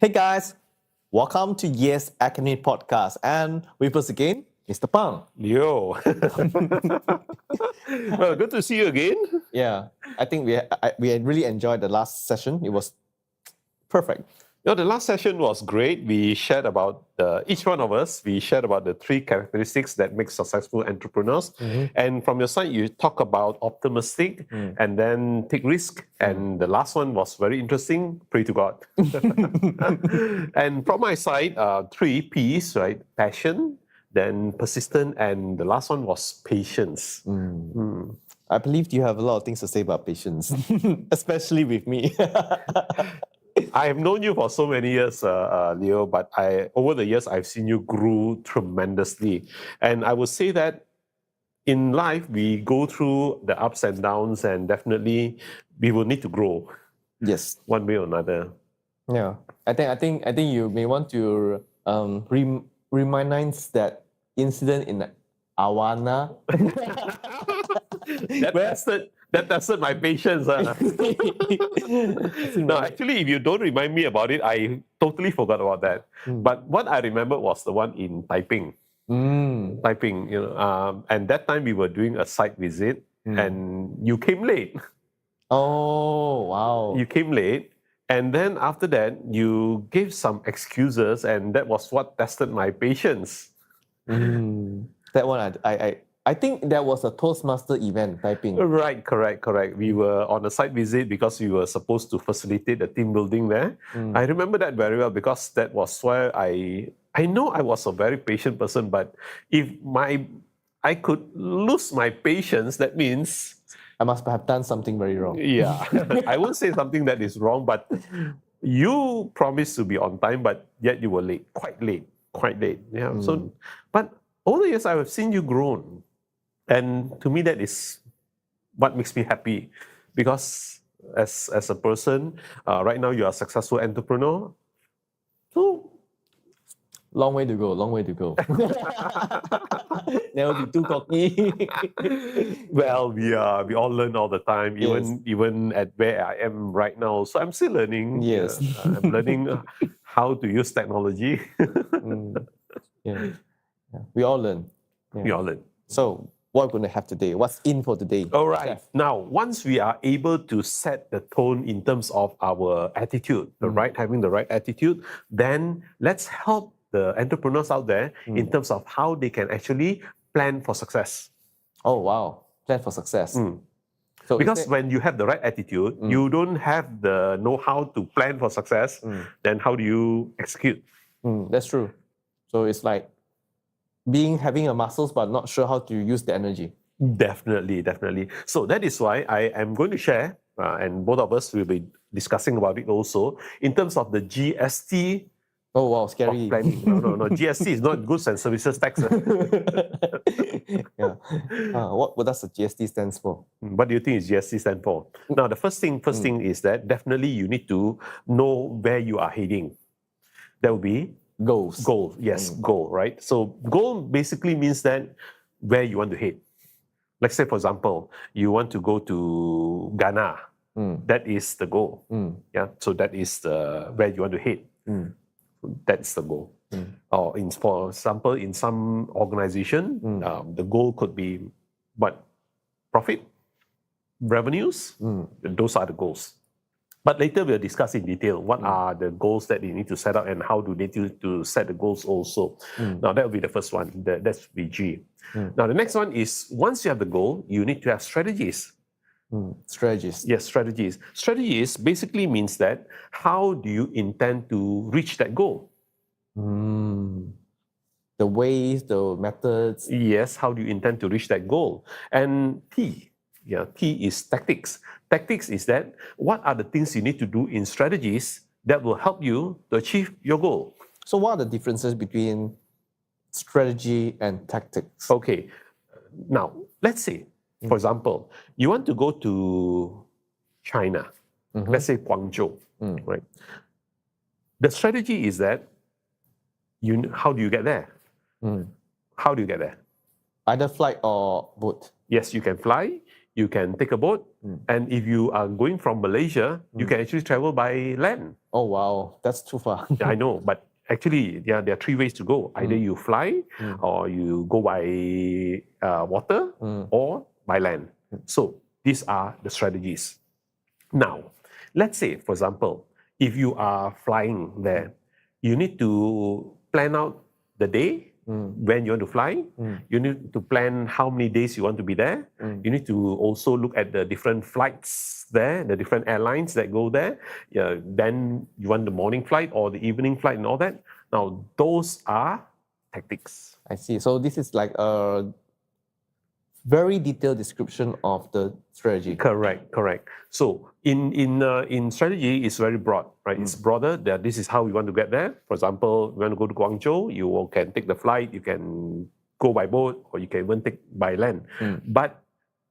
Hey guys, welcome to Yes Academy Podcast. And with us again, Mr. Pang. Yo. Well, good to see you again. Yeah, I think we really enjoyed the last session. It was perfect. The last session was great. We shared about each one of us. We shared about the 3 characteristics that make successful entrepreneurs. And from your side, you talk about optimistic and then take risk. And the last one was very interesting. Pray to God. And from my side, 3 P's, right? Passion, then persistent, and the last one was patience. I believe you have a lot of things to say about patience, especially with me. I have known you for so many years, Leo, but over the years, I've seen you grow tremendously. And I would say that in life, we go through the ups and downs, and definitely we will need to grow Yes. one way or another. Yeah. I think you may want to remind us that incident in Awana. That tested my patience. No, actually, if you don't remind me about it, I totally forgot about that. But what I remember was the one in Taiping. Taiping, and that time we were doing a site visit, and you came late. Oh, wow. You came late, and then after that, you gave some excuses, and that was what tested my patience. That one, I think that was a Toastmaster event, Taiping. Right, correct. We were on a site visit because we were supposed to facilitate the team building there. I remember that very well because that was where I know I was a very patient person, but if I could lose my patience, that means I must have done something very wrong. Yeah, I won't say something that is wrong, but you promised to be on time, but yet you were late, quite late. Yeah. So, but over the years, I have seen you grown. And to me, that is what makes me happy, because as a person, right now you are a successful entrepreneur. So long way to go. Never be too cocky. Well, we all learn all the time, even at where I am right now. So I'm still learning. Yes. I'm learning how to use technology. Yeah. We all learn. Yeah. We all learn. So what we're going to have today? What's in for today? All right. Chef? Now, once we are able to set the tone in terms of our attitude, having the right attitude, then let's help the entrepreneurs out there in terms of how they can actually plan for success. Oh, wow. Plan for success. So because when you have the right attitude, you don't have the know-how to plan for success, then how do you execute? That's true. So it's like having a muscles but not sure how to use the energy. Definitely. So that is why I am going to share, and both of us will be discussing about it also, in terms of the GST. Oh wow, scary. No. GST is not goods and services tax. Yeah. What does the GST stands for? What do you think is GST stand for? Now, the first thing is that definitely you need to know where you are heading. That will be goals. Yes, goal, right? So goal basically means that where you want to head. Let's say, for example, you want to go to Ghana. That is the goal. Yeah. So that is where you want to head. That's the goal. Or for example, in some organization, the goal could be what? Profit, revenues. Those are the goals. But later we'll discuss in detail what are the goals that they need to set up and how do they need to set the goals also. Now that will be the first one. That's BG. Now the next one is, once you have the goal, you need to have strategies. Strategies. Yes, strategies. Strategies basically means that how do you intend to reach that goal? The ways, the methods. Yes, how do you intend to reach that goal? And T is tactics. Tactics is that what are the things you need to do in strategies that will help you to achieve your goal. So what are the differences between strategy and tactics? Okay, now let's say, for example, you want to go to China, let's say Guangzhou, right? The strategy is that how do you get there? How do you get there? Either flight or boat. Yes, you can fly, you can take a boat, And if you are going from Malaysia, you can actually travel by land. Oh, wow. That's too far. I know, but actually, there are three ways to go. Either you fly, or you go by water, or by land. So these are the strategies. Now, let's say, for example, if you are flying there, you need to plan out the day when you want to fly. You need to plan how many days you want to be there. You need to also look at the different flights there, the different airlines that go there. Then you want the morning flight or the evening flight and all that. Now, those are tactics. I see. So this is like a very detailed description of the strategy. Correct. So in strategy, it's very broad, right? It's broader. That this is how we want to get there. For example, you want to go to Guangzhou, you can take the flight, you can go by boat, or you can even take by land. But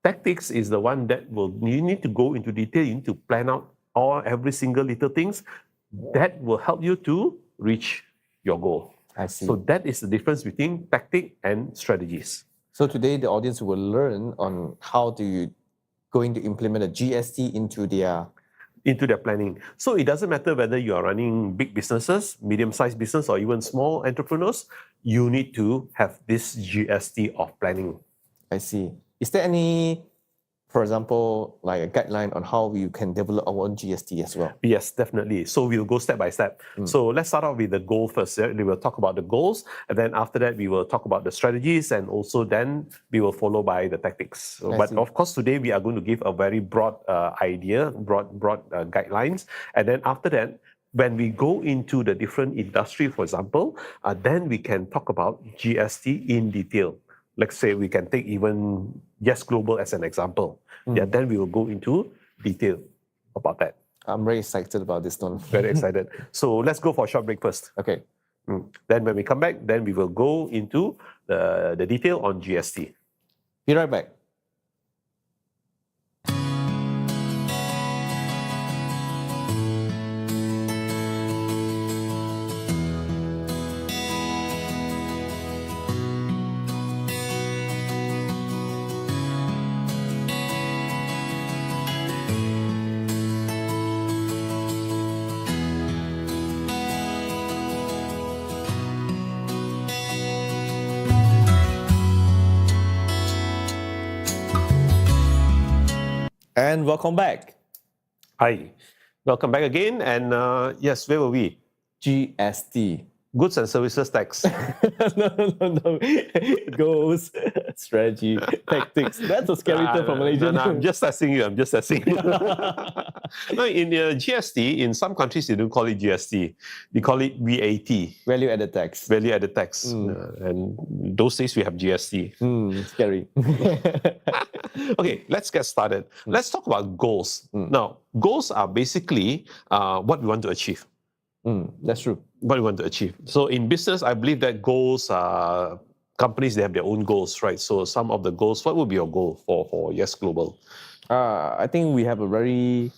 tactics is the one that you need to go into detail. You need to plan out every single little things that will help you to reach your goal. I see. So that is the difference between tactic and strategies. So today the audience will learn on how to going to implement a GST into their planning. So it doesn't matter whether you are running big businesses, medium-sized business, or even small entrepreneurs, you need to have this GST of planning. I see. Is there any, for example, like a guideline on how you can develop our own GST as well? Yes, definitely. So we'll go step by step. So let's start off with the goal first. We will talk about the goals, and then after that, we will talk about the strategies, and also then we will follow by the tactics. But of course, today we are going to give a very broad idea, broad guidelines, and then after that, when we go into the different industry, for example, then we can talk about GST in detail. Let's say we can take even Yes Global as an example. Then we will go into detail about that. I'm very excited about this one. Very excited. So let's go for a short break first. Okay. Then when we come back, then we will go into the detail on GST. Be right back. And welcome back. Hi, welcome back again. And yes, where were we? GST. Goods and services tax. No. Goals, strategy, tactics. That's a scary term from Malaysia. No, I'm just testing you. No, in GST, in some countries, they don't call it GST. They call it VAT. Value added tax. Value added tax. And those days we have GST. Scary. Okay, let's get started. Let's talk about goals. Now, goals are basically what we want to achieve. That's true. What we want to achieve. So in business, I believe that goals are companies, they have their own goals, right? So some of the goals, what would be your goal for Yes Global? I think we have a very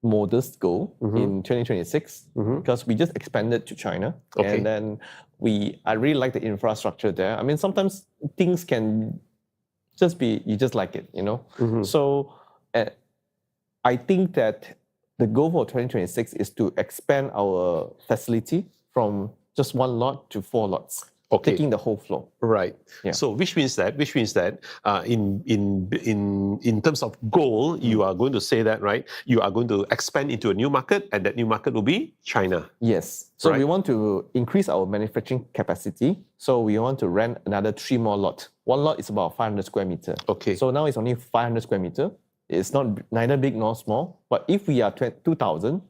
modest goal in 2026 because we just expanded to China. Okay. And then I really like the infrastructure there. I mean, sometimes things can just be, you just like it, you know? So I think that the goal for 2026 is to expand our facility from just 1 lot to 4 lots, taking the whole floor. Right. Yeah. So which means that in terms of goal, you are going to say that, right? You are going to expand into a new market, and that new market will be China. Yes. So Right. we want to increase our manufacturing capacity. So we want to rent another 3 more lots. 1 lot is about 500 square meter. Okay. So now it's only 500 square meter. It's not neither big nor small. But if we are 2,000,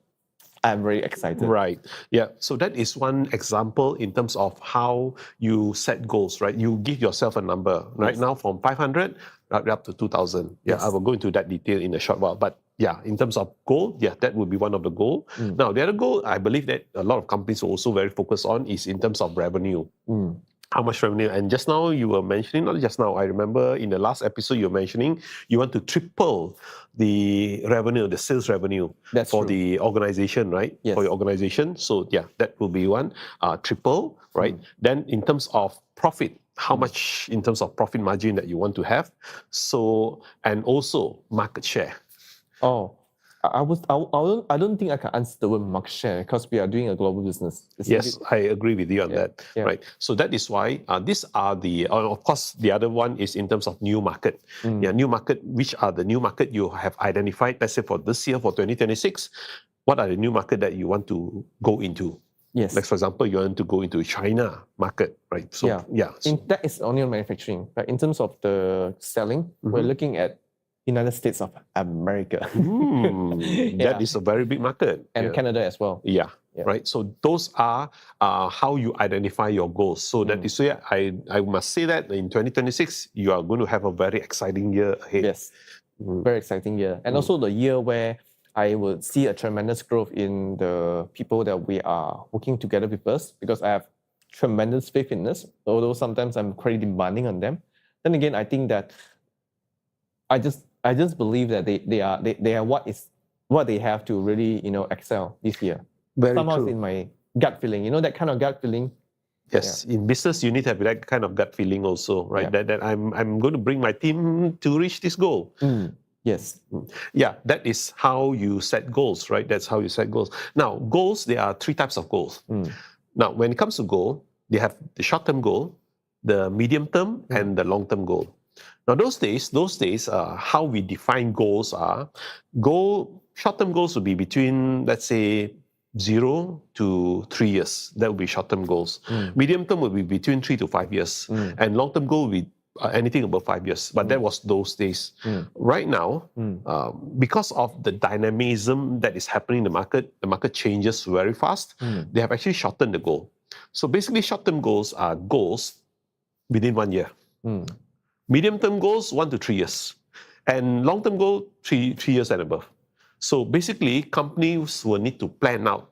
I'm very excited. Right. Yeah. So that is one example in terms of how you set goals, right? You give yourself a number. Right now, from 500 up to 2,000. Yeah, Yes. I will go into that detail in a short while. But yeah, in terms of goal, yeah, that would be one of the goal. Now, the other goal I believe that a lot of companies are also very focused on is in terms of revenue. How much revenue? And just now you were mentioning, not just now, I remember in the last episode you were mentioning you want to triple the revenue, the sales revenue for the organization, right? Yes. For your organization. So yeah, that will be one, triple, right? Then in terms of profit, how much in terms of profit margin that you want to have. So, and also market share. Oh, I don't think I can answer the word market share because we are doing a global business. It's a Yes, bit- I agree with you on that. yeah. Right. So that is why these are the, of course, the other one is in terms of new market. Yeah, new market, which are the new market you have identified, let's say for this year, for 2026, what are the new market that you want to go into? Yes. Like, for example, you want to go into China market, right? So, yeah. That is only on manufacturing. But in terms of the selling, we're looking at United States of America. That is a very big market. And Canada as well. Yeah. Right. So those are how you identify your goals. So that is why I must say that in 2026, you are going to have a very exciting year ahead. Yes. Very exciting year. And also the year where I will see a tremendous growth in the people that we are working together with us, because I have tremendous faith in this, although sometimes I'm quite demanding on them. Then again, I think that I just believe that they are what they have to really, excel this year. Somehow true. It's in my gut feeling. That kind of gut feeling. Yes, in business you need to have that kind of gut feeling also, right? That I'm going to bring my team to reach this goal. Yes. Yeah, that is how you set goals, right? That's how you set goals. Now, goals, there are 3 types of goals. Now, when it comes to goal, they have the short-term goal, the medium-term, and the long-term goal. Now, those days, how we define goals are, short-term goals would be between, let's say, 0 to 3 years. That would be short-term goals. Medium-term would be between 3 to 5 years. And long-term goal would be anything above 5 years. But that was those days. Right now, because of the dynamism that is happening in the market changes very fast, they have actually shortened the goal. So basically, short-term goals are goals within 1 year. Medium-term goals, 1 to 3 years. And long-term goal, 3 years and above. So basically, companies will need to plan out,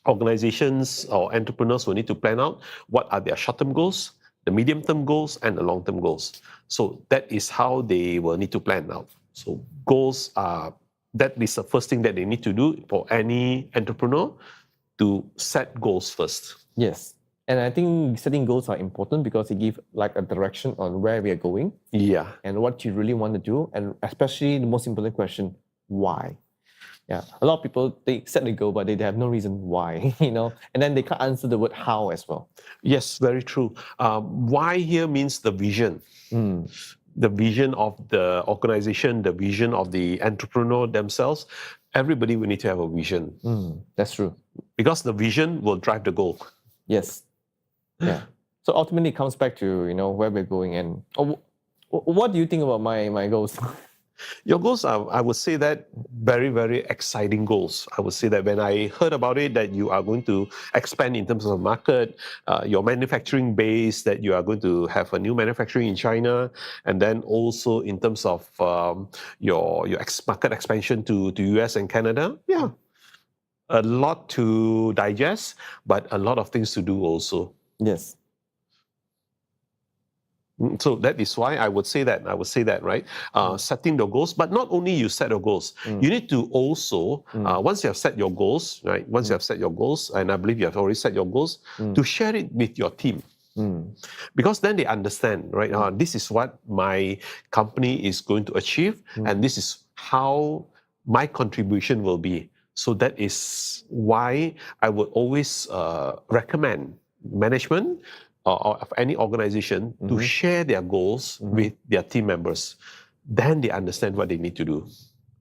organizations or entrepreneurs will need to plan out what are their short-term goals, the medium-term goals, and the long-term goals. So that is how they will need to plan out. So goals that is the first thing that they need to do for any entrepreneur, to set goals first. Yes. And I think setting goals are important because they give like a direction on where we are going. Yeah. And what you really want to do. And especially the most important question, why? Yeah. A lot of people, they set the goal, but they have no reason why, And then they can't answer the word how as well. Yes, very true. Why here means the vision. The vision of the organization, the vision of the entrepreneur themselves. Everybody will need to have a vision. That's true. Because the vision will drive the goal. Yes. Yeah. So ultimately it comes back to, where we're going. And what do you think about my goals? Your goals are, I would say that, very, very exciting goals. I would say that when I heard about it, that you are going to expand in terms of market, your manufacturing base, that you are going to have a new manufacturing in China, and then also in terms of your market expansion to US and Canada. Yeah, a lot to digest, but a lot of things to do also. Yes. So that is why I would say that, right? Setting the goals, but not only you set your goals, you need to also, once you have set your goals, right? Once you have set your goals, and I believe you have already set your goals, to share it with your team. Because then they understand, right? This is what my company is going to achieve, and this is how my contribution will be. So that is why I would always recommend management or of any organization to share their goals with their team members. Then they understand what they need to do.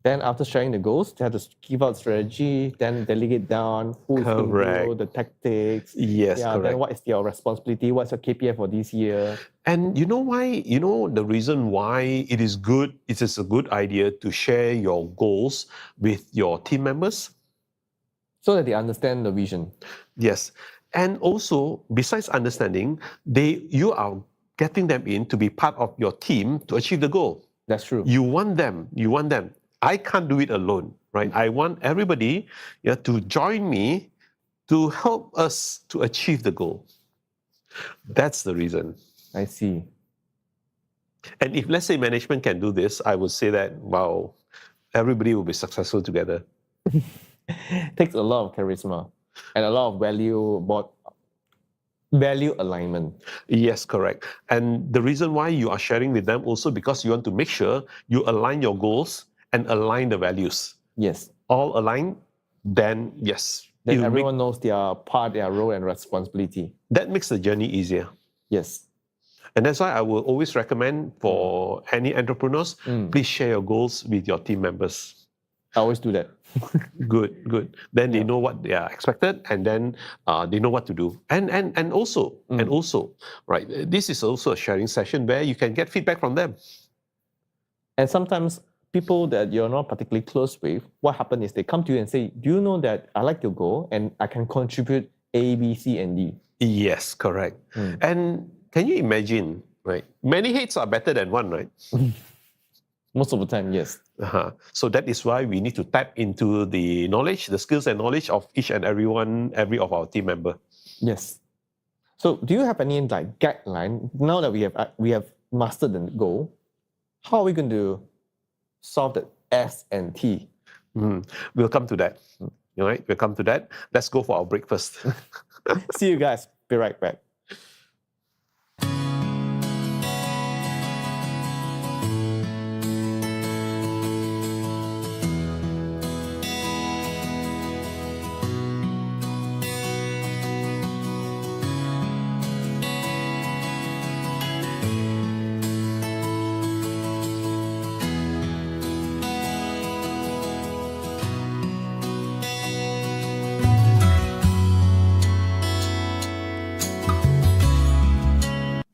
Then after sharing the goals, they have to give out strategy, then delegate down who's going to do the tactics. Yes, correct. Then what is your responsibility? What's your KPI for this year? And you know why? The reason why it is a good idea to share your goals with your team members? So that they understand the vision. Yes. And also, besides understanding, you are getting them in to be part of your team to achieve the goal. That's true. You want them. I can't do it alone, right? I want everybody to join me to help us to achieve the goal. That's the reason. I see. And if, let's say, management can do this, I would say that, wow, everybody will be successful together. Takes a lot of charisma and a lot of value alignment. Yes, correct. And the reason why you are sharing with them also because you want to make sure you align your goals and align the values. Yes. All aligned, then yes. Then everyone knows their part, their role and responsibility. That makes the journey easier. Yes. And that's why I will always recommend for any entrepreneurs, please share your goals with your team members. I always do that. Good. Then they know what they are expected, and then they know what to do. And also, right, this is also a sharing session where you can get feedback from them. And sometimes people that you're not particularly close with, what happens is they come to you and say, do you know that I like your goal and I can contribute A, B, C, and D? Yes, correct. And can you imagine, right? Many hates are better than one, right? Most of the time, yes. So that is why we need to tap into the knowledge, the skills and knowledge of each and every of our team member. Yes. So do you have any like guideline now that we have mastered the goal? How are we going to solve the S and T? We'll come to that. All right, we'll come to that. Let's go for our break first. See you guys. Be right back.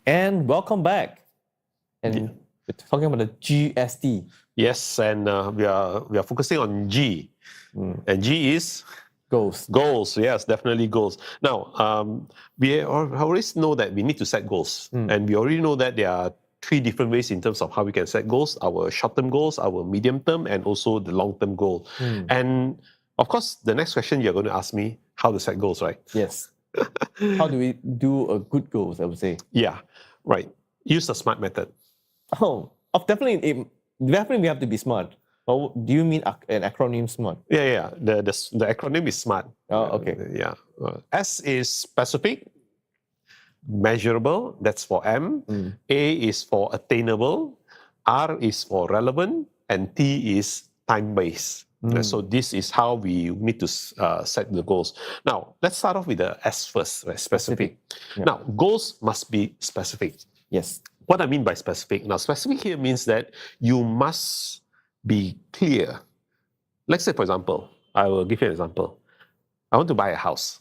And welcome back. And we're talking about the GST. Yes, and we are focusing on G. And G is goals. Goals, yes, definitely goals. Now, we always know that we need to set goals. And we already know that there are 3 different ways in terms of how we can set goals: our short-term goals, our medium-term, and also the long-term goal. And of course, the next question you're going to ask me, how to set goals, right? Yes. How do we do a good goals, I would say? Yeah, right. Use the SMART method. Oh, definitely we have to be smart. Or do you mean an acronym SMART? Yeah. The acronym is SMART. Oh, okay. Yeah. S is specific, measurable, that's for M. A is for attainable, R is for relevant, and T is time-based. So this is how we need to set the goals. Now, let's start off with the S first, right? Specific. Yeah. Now, goals must be specific. Yes. What I mean by specific? Now, specific here means that you must be clear. Let's say, for example, I will give you an example. I want to buy a house.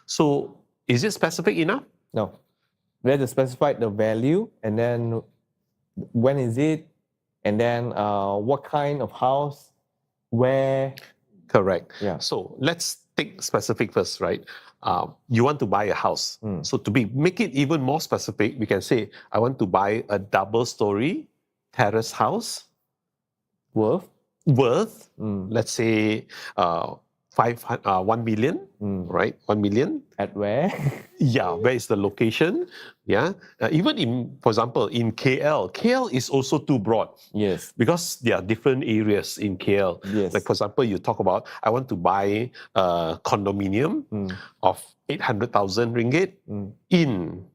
So, is it specific enough? No. We have to specify the value, and then when is it, and then what kind of house, where. Correct. Yeah. So let's take specific first, right? You want to buy a house. So to make it even more specific, we can say, I want to buy a double-story terrace house. Worth, let's say, 1 million, right? 1 million. At where? Yeah, where is the location? Yeah. Even in, for example, in KL is also too broad. Yes. Because there are different areas in KL. Yes. Like, for example, you talk about, I want to buy a condominium of 800,000 ringgit in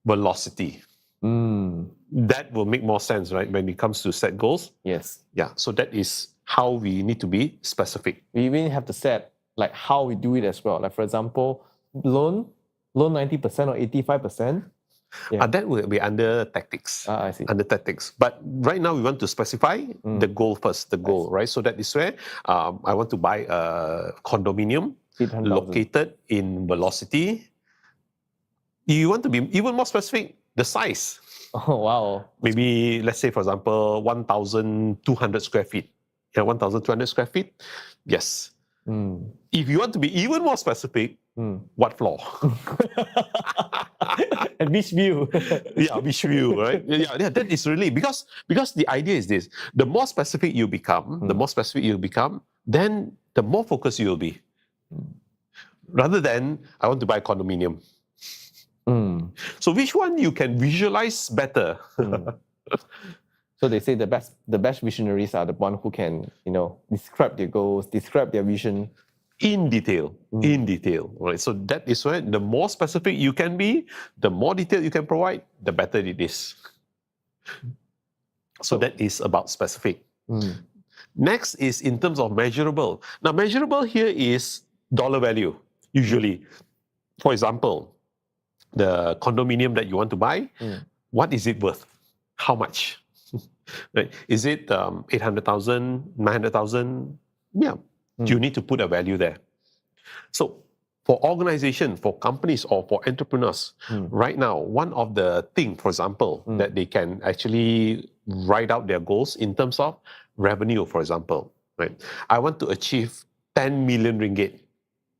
Velocity. That will make more sense, right? When it comes to set goals. Yes. Yeah. So that is how we need to be specific. We even have to set like how we do it as well. Like, for example, loan 90% or 85%. Yeah. That will be under tactics. I see. Under tactics. But right now we want to specify the goal first, right? So that is where I want to buy a condominium located in Velocity. You want to be even more specific, the size. Oh, wow. Maybe, let's say, for example, 1,200 square feet. Yeah, 1,200 square feet. Yes. If you want to be even more specific, what floor? And which view? Yeah, which view, right? Yeah, that is really because the idea is this: the more specific you become, then the more focused you will be. Rather than, I want to buy a condominium. So which one you can visualize better? So they say the best visionaries are the one who can, describe their goals, describe their vision in detail, right? So that is why the more specific you can be, the more detail you can provide, the better it is. So that is about specific. Next is in terms of measurable. Now, measurable here is dollar value, usually. For example, the condominium that you want to buy, what is it worth? How much? Right? Is it 800,000, 900,000? Yeah, you need to put a value there. So for organization, for companies, or for entrepreneurs, right now, one of the things, for example, that they can actually write out their goals in terms of revenue, for example, right? I want to achieve 10 million ringgit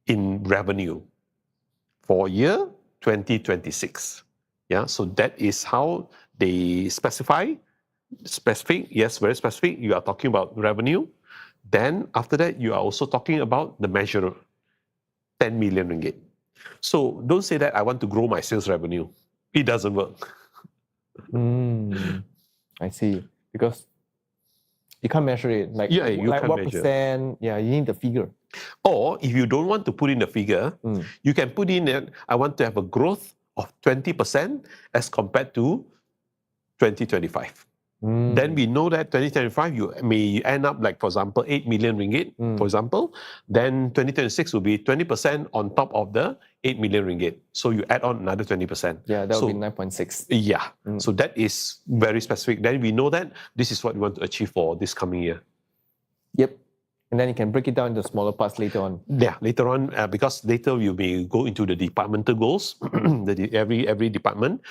in revenue for year 2026. Yeah, so that is how they specify. Specific, yes, very specific. You are talking about revenue. Then after that, you are also talking about the measure, 10 million ringgit. So don't say that I want to grow my sales revenue. It doesn't work. I see. Because you can't measure it. Like, Yeah, you like can't what measure. percent? Yeah, you need the figure. Or if you don't want to put in the figure, you can put in that I want to have a growth of 20% as compared to 2025. Then we know that 2025, you may end up like, for example, 8 million ringgit, for example. Then 2026 will be 20% on top of the 8 million ringgit. So you add on another 20%. Yeah, that would be 9.6. Yeah. So that is very specific. Then we know that this is what we want to achieve for this coming year. Yep. And then you can break it down into smaller parts later on. Yeah, later on, because later you may go into the departmental goals. Every department,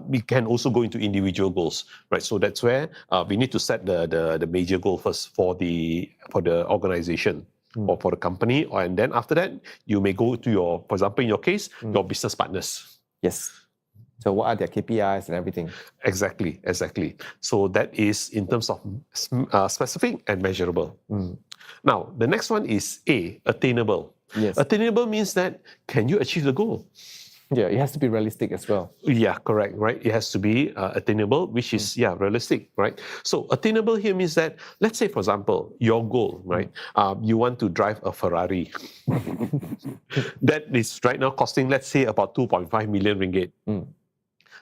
we can also go into individual goals, right? So that's where we need to set the major goal first for the organization or for the company, and then after that you may go to your, for example, in your case, your business partners. Yes. So what are their KPIs and everything? Exactly. So that is in terms of specific and measurable. Now, the next one is A, attainable. Yes. Attainable means that can you achieve the goal? Yeah, it has to be realistic as well. Yeah, correct, right? It has to be attainable, which is, realistic, right? So attainable here means that, let's say, for example, your goal, right? You want to drive a Ferrari. That is right now costing, let's say, about 2.5 million ringgit.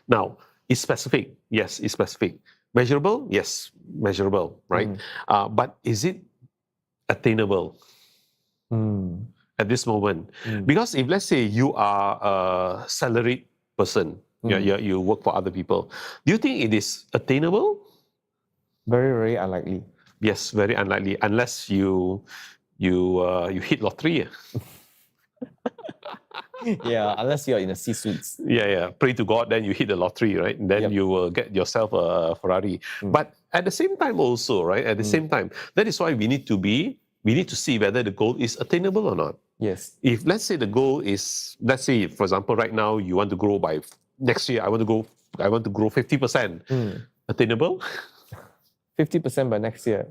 Now, it's specific. Yes, it's specific. Measurable? Yes, measurable, right? But is it attainable at this moment? Because if, let's say, you are a salaried person, you work for other people, do you think it is attainable? Very, very unlikely. Yes, very unlikely, unless you hit lottery. Yeah, unless you're in a C-suite. Yeah. Pray to God, then you hit the lottery, right? And then you will get yourself a Ferrari. But at the same time also, right? At the same time, that is why we need to see whether the goal is attainable or not. Yes. If, let's say, the goal is, let's say, for example, right now you want to grow by next year, I want to grow 50%. Attainable? 50% by next year.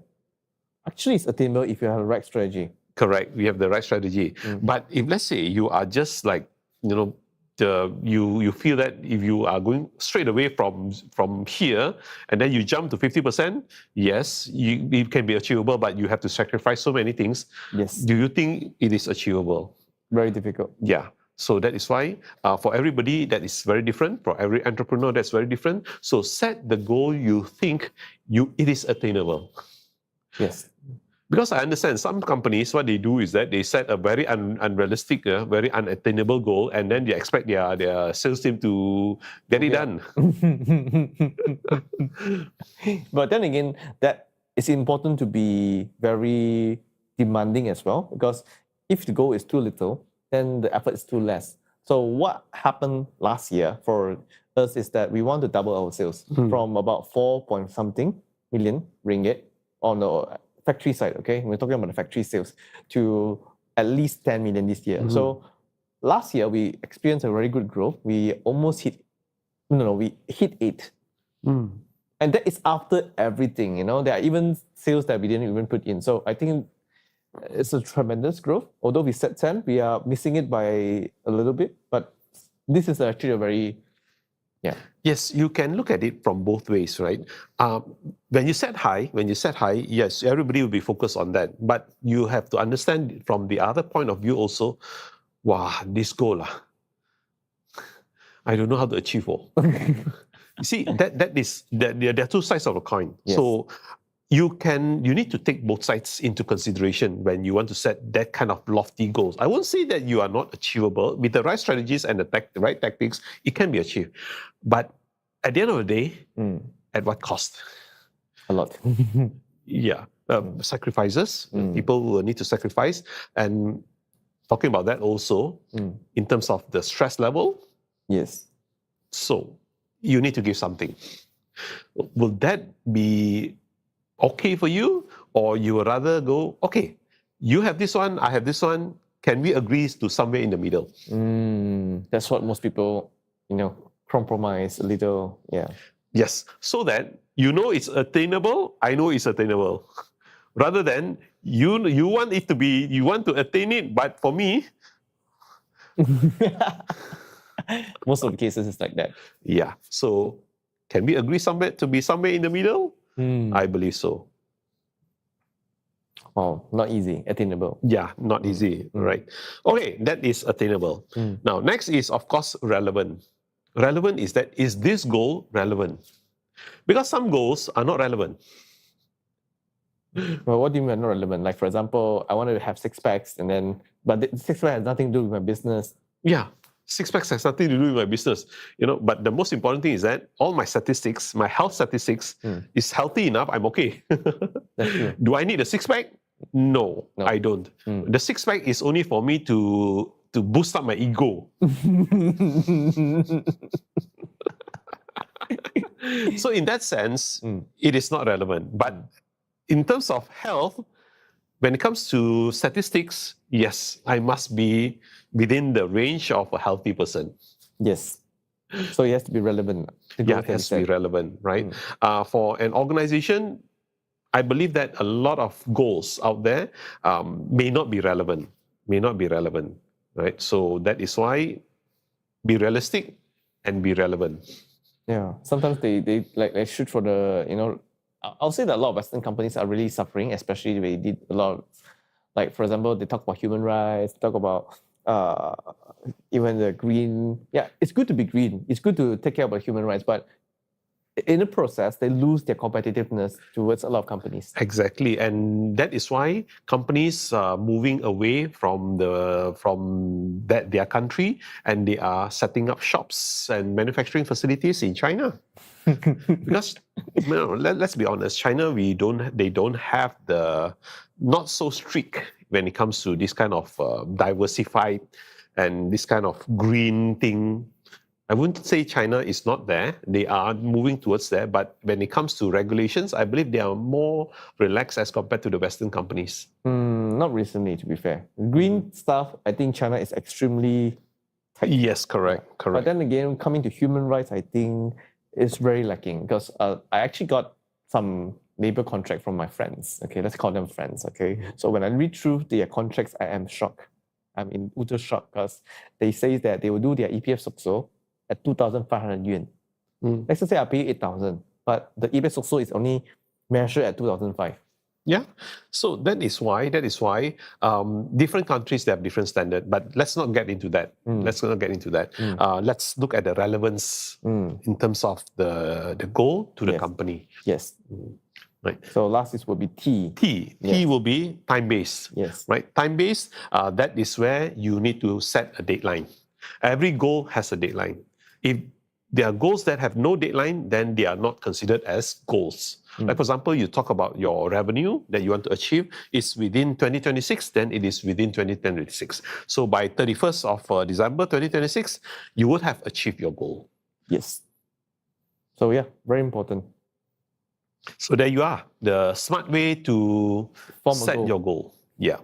Actually, it's attainable if you have the right strategy. Correct. We have the right strategy. But if, let's say, you are just like, you feel that if you are going straight away from here and then you jump to 50%, yes, it can be achievable, but you have to sacrifice so many things. Yes. Do you think it is achievable? Very difficult. Yeah. So that is why for everybody that is very different. For every entrepreneur that's very different. So set the goal you think it is attainable. Yes. Because I understand some companies, what they do is that they set a very unrealistic, very unattainable goal, and then they expect their sales team to get it done. But then again, that it's important to be very demanding as well, because if the goal is too little, then the effort is too less. So what happened last year for us is that we want to double our sales from about 4-point-something million ringgit on the factory side, okay? We're talking about the factory sales, to at least 10 million this year. So last year, we experienced a very good growth. We almost we hit 8. And that is after everything, There are even sales that we didn't even put in. So I think it's a tremendous growth. Although we set 10, we are missing it by a little bit. But this is actually a very, Yes, you can look at it from both ways, right? When you set high, yes, everybody will be focused on that. But you have to understand from the other point of view also, this goal, I don't know how to achieve. You see, there are two sides of a coin. Yes. So you need to take both sides into consideration when you want to set that kind of lofty goals. I won't say that you are not achievable. With the right strategies and the right tactics, it can be achieved. But at the end of the day, at what cost? A lot. Yeah. Sacrifices. People will need to sacrifice. And talking about that also, in terms of the stress level. Yes. So you need to give something. Will that be okay for you? Or you would rather go, okay, you have this one, I have this one. Can we agree to somewhere in the middle? That's what most people, compromise a little. Yeah. Yes. So that you know it's attainable, I know it's attainable. Rather than you want it to be, you want to attain it, but for me. Most of the cases it's like that. Yeah. So can we agree to be somewhere in the middle? I believe so. Oh, not easy. Attainable. Yeah, not easy, right? Okay, that is attainable. Now, next is, of course, relevant. Relevant is this goal relevant? Because some goals are not relevant. Well, what do you mean not relevant? Like, for example, I wanted to have 6 packs, but the 6 pack has nothing to do with my business. Yeah, 6 packs has nothing to do with my business. But the most important thing is that all my statistics, my health statistics, is healthy enough. I'm okay. That's true. Do I need a 6 pack? No, I don't. The 6 pack is only for me to boost up my ego. So in that sense, it is not relevant. But in terms of health, when it comes to statistics, yes, I must be within the range of a healthy person. Yes. So it has to be relevant. Yeah, it has to be relevant, right? For an organization, I believe that a lot of goals out there may not be relevant, right? So that is why be realistic and be relevant. Yeah, sometimes they shoot for the, I'll say that a lot of Western companies are really suffering, especially they did a lot of, like, for example, they talk about human rights, talk about even the green. Yeah, it's good to be green. It's good to take care about human rights, but in the process, they lose their competitiveness towards a lot of companies. Exactly, and that is why companies are moving away from their country, and they are setting up shops and manufacturing facilities in China. Because let's be honest, China they don't have the not so strict when it comes to this kind of diversified and this kind of green thing. I wouldn't say China is not there. They are moving towards there. But when it comes to regulations, I believe they are more relaxed as compared to the Western companies. Not recently, to be fair. Green stuff, I think China is extremely tight. Yes, correct. But then again, coming to human rights, I think it's very lacking. Because I actually got some labor contract from my friends. Okay, let's call them friends. Okay, so when I read through their contracts, I am shocked. I'm in utter shock because they say that they will do their EPF sokso at 2,500 yuan. Let's just say I pay 8,000, but the EPF sokso is only measured at 2,500. Yeah, so that is why different countries, they have different standard. But let's not get into that. Let's Let's look at the relevance in terms of the goal to the company. Yes. Right. So last will be T. T will be time-based. Yes. Right. Time-based, that is where you need to set a deadline. Every goal has a deadline. If there are goals that have no deadline, then they are not considered as goals. Like, for example, you talk about your revenue that you want to achieve is within 2026, then it is within 2026. So by 31st of December 2026, you would have achieved your goal. Yes. So yeah, very important. So there you are, the smart way to set your goal. Yeah.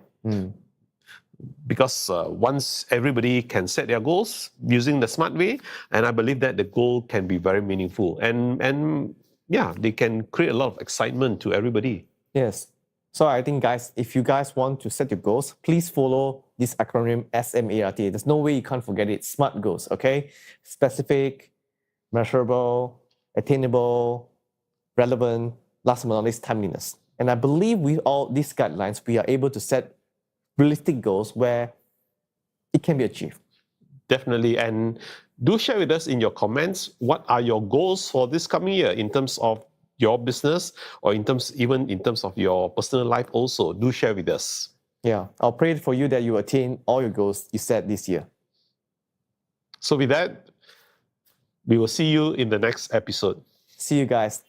Because once everybody can set their goals using the smart way, and I believe that the goal can be very meaningful. And yeah, they can create a lot of excitement to everybody. Yes. So I think, guys, if you guys want to set your goals, please follow this acronym SMART. There's no way you can't forget it. SMART goals, okay? Specific, measurable, attainable, relevant, last but not least, timeliness. And I believe with all these guidelines, we are able to set realistic goals where it can be achieved. Definitely. And do share with us in your comments, what are your goals for this coming year in terms of your business or even in terms of your personal life also, do share with us. Yeah, I'll pray for you that you attain all your goals you set this year. So with that, we will see you in the next episode. See you guys.